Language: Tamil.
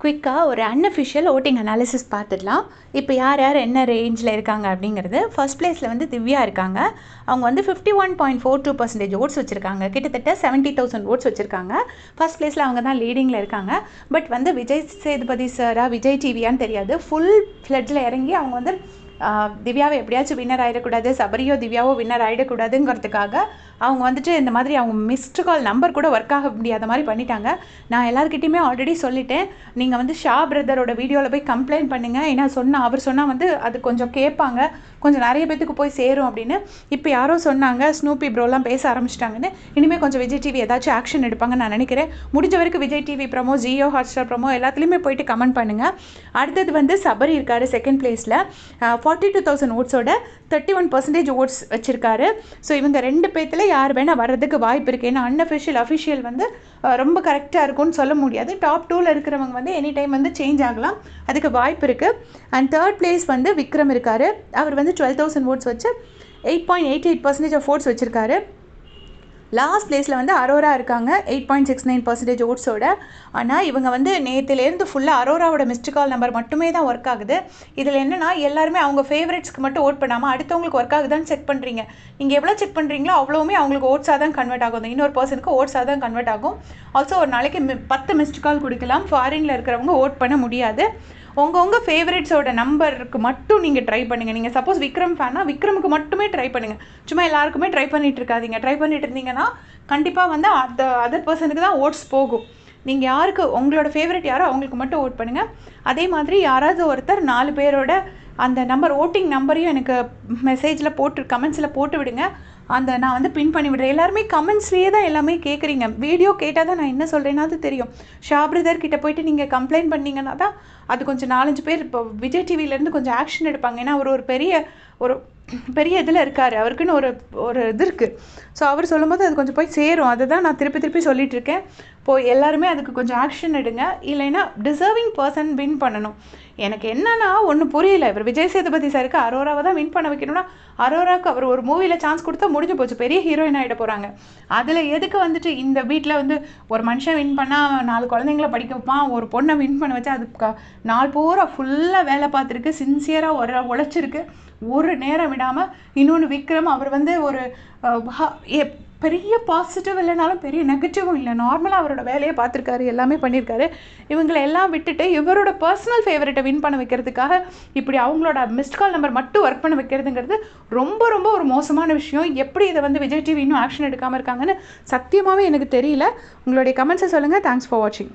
குயிக்காக ஒரு அன்அஃபிஷியல் ஓட்டிங் அனாலிசிஸ் பார்த்துடலாம். இப்போ யார் யார் என்ன ரேஞ்சில் இருக்காங்க அப்படிங்கிறது. ஃபர்ஸ்ட் பிளேஸில் வந்து திவ்யா இருக்காங்க. அவங்க வந்து 51.42% ஓட்ஸ் வச்சுருக்காங்க. கிட்டத்தட்ட 70,000 ஓட்ஸ் வச்சுருக்காங்க. ஃபர்ஸ்ட் பிளேஸில் அவங்க தான் லீடிங்கில் இருக்காங்க. பட் வந்து விஜய் சேதுபதி சாரா விஜய் டிவியான்னு தெரியாது, ஃபுல் ஃப்ளட்ஜில் இறங்கி அவங்க வந்து திவ்யாவை எப்படியாச்சும் வின்னர் ஆகிடக்கூடாது, சபரியோ திவ்யாவோ வின்னர் ஆகிடக்கூடாதுங்கிறதுக்காக அவங்க வந்துட்டு இந்த மாதிரி அவங்க மிஸ்டு கால் நம்பர் கூட ஒர்க் ஆக முடியாத மாதிரி பண்ணிட்டாங்க. நான் எல்லாருக்கிட்டையுமே ஆல்ரெடி சொல்லிட்டேன், நீங்கள் வந்து ஷா பிரதரோட வீடியோவில் போய் கம்ப்ளைண்ட் பண்ணுங்கள். ஏன்னா அவர் சொன்னால் வந்து அது கொஞ்சம் கேட்பாங்க, கொஞ்சம் நிறைய பேத்துக்கு போய் சேரும் அப்படின்னு. இப்போ யாரோ சொன்னாங்க ஸ்னூப்பி ப்ரோலாம் பேச ஆரம்பிச்சிட்டாங்கன்னு. இனிமேல் கொஞ்சம் விஜய் டிவி ஏதாச்சும் ஆக்ஷன் எடுப்பாங்கன்னு நான் நினைக்கிறேன். முடிஞ்ச வரைக்கும் Vijay TV promo, Jio Hotstar promo எல்லாத்துலேயுமே போயிட்டு கமெண்ட் பண்ணுங்கள். அடுத்தது வந்து சபரி இருக்கார் செகண்ட் பிளேஸில். 42,000 ஓட்ஸோட 31% ஓட்ஸ் வச்சுருக்காரு. ஸோ இவங்க ரெண்டு பேர்த்தில் யார் வேணால் வர்றதுக்கு வாய்ப்பு இருக்குது. ஏன்னா அஃபிஷியல் வந்து ரொம்ப கரெக்டாக இருக்கும்னு சொல்ல முடியாது. டாப் 2ல் இருக்கிறவங்க வந்து எனி டைம் வந்து சேஞ்ச் ஆகலாம், அதுக்கு வாய்ப்பு இருக்குது. அண்ட் தேர்ட் பிளேஸ் வந்து விக்ரம் இருக்கார். அவர் வந்து 12,000 ஓட்ஸ் வச்சு 8.88% ஆஃப் ஓட்ஸ் வச்சுருக்காரு. லாஸ்ட் பிளேஸில் வந்து அரோரா இருக்காங்க 8.69% ஓட்ஸோட. ஆனால் இவங்க வந்து நேற்றுலேருந்து ஃபுல்லாக அரோராவோட மிஸ்டு கால் நம்பர் மட்டுமே தான் ஒர்க் ஆகுது. இதில் என்னென்னா எல்லாருமே அவங்க ஃபேவரட்ஸ்க்கு மட்டும் ஓட் பண்ணாமல் அடுத்தவங்களுக்கு ஒர்க் ஆகுதான்னு செக் பண்ணுறீங்க. நீங்கள் எவ்வளோ செக் பண்ணுறீங்களோ அவ்வளோவுமே அவங்களுக்கு ஓட்ஸாக தான் கன்வெர்ட் ஆகும், இன்னொரு பர்சனுக்கு ஓட்ஸாக தான் கன்வெர்ட் ஆகும். ஆல்சோ ஒரு நாளைக்கு 10 மிஸ்டு கால் கொடுக்கலாம். ஃபாரினில் இருக்கிறவங்க ஓட் பண்ண முடியாது. உங்கள் ஃபேவரட்ஸோட நம்பருக்கு மட்டும் நீங்கள் ட்ரை பண்ணுங்கள். நீங்கள் சப்போஸ் விக்ரம் ஃபேனா விக்ரமுக்கு மட்டுமே ட்ரை பண்ணுங்கள். சும்மா எல்லாருக்குமே ட்ரை பண்ணிட்டு இருக்காதீங்க. ட்ரை பண்ணிட்டு இருந்தீங்கன்னா கண்டிப்பாக வந்து அதர் பர்சனுக்கு தான் ஓட்ஸ் போகும். நீங்கள் யாருக்கு உங்களோட ஃபேவரட் யாரோ அவங்களுக்கு மட்டும் ஓட் பண்ணுங்கள். அதே மாதிரி யாராவது ஒருத்தர் 4 பேரோட அந்த நம்பர் ஓட்டிங் நம்பரையும் எனக்கு மெசேஜில் கமெண்ட்ஸில் போட்டு விடுங்க. நான் வந்து பின் பண்ணி விடுறேன். எல்லாருமே கமெண்ட்ஸ்லேயே தான் எல்லாமே கேட்குறீங்க. வீடியோ கேட்டால் தான் நான் என்ன சொல்கிறேன்னா அது தெரியும். ஷா பிரதர் கிட்ட போயிட்டு நீங்கள் கம்ப்ளைண்ட் பண்ணிங்கன்னா தான் அது கொஞ்சம் 4-5 பேர் இப்போ விஜய் டிவிலேருந்து கொஞ்சம் ஆக்ஷன் எடுப்பாங்க. ஏன்னா அவர் ஒரு பெரிய இதில் இருக்கார், அவருக்குன்னு ஒரு இது இருக்குது. ஸோ அவர் சொல்லும்போது அது கொஞ்சம் போய் சேரும். அதை தான் நான் திருப்பி சொல்லிகிட்டு இருக்கேன். இப்போது எல்லாருமே அதுக்கு கொஞ்சம் ஆக்ஷன் எடுங்க. இல்லைன்னா டிசர்விங் பர்சன் வின் பண்ணணும். எனக்கு என்னன்னா ஒன்றும் புரியல. இவர் விஜய் சேதுபதி சாருக்கு அரோராவை தான் வின் பண்ண வைக்கணும்னா அரோராவுக்கு அவர் ஒரு மூவியில் சான்ஸ் கொடுத்தா முடிஞ்சு போச்சு, பெரிய ஹீரோயின் ஆகிட போகிறாங்க. அதில் எதுக்கு வந்துட்டு இந்த வீட்டில் வந்து ஒரு மனுஷன் வின் பண்ணால் 4 குழந்தைங்கள படிக்க வைப்பான், ஒரு பொண்ணை வின் பண்ண வச்சா அது நாள் பூரா ஃபுல்லாக வேலை பார்த்துருக்கு, சின்சியராக உழைச்சிருக்கு, ஒரு நேரம் விடாமல். இன்னொன்று விக்ரம், அவர் வந்து ஒரு பெரிய பாசிட்டிவ் இல்லைனாலும் பெரிய நெகட்டிவும் இல்லை, நார்மலாக அவரோட வேலையை பார்த்துருக்காரு, எல்லாமே பண்ணியிருக்காரு. இவங்களை எல்லாம் விட்டுட்டு இவரோட பர்சனல் ஃபேவரட்டை வின் பண்ண வைக்கிறதுக்காக இப்படி அவங்களோட மிஸ்ட் கால் நம்பர் மட்டும் ஒர்க் பண்ண வைக்கிறதுங்கிறது ரொம்ப ரொம்ப ஒரு மோசமான விஷயம். எப்படி இதை வந்து விஜய் டிவி இன்னும் ஆக்ஷன் எடுக்காமல் இருக்காங்கன்னு சத்தியமாகவே எனக்கு தெரியல. உங்களுடைய கமெண்ட்ஸை சொல்லுங்கள். தேங்க்ஸ் ஃபார் வாட்சிங்.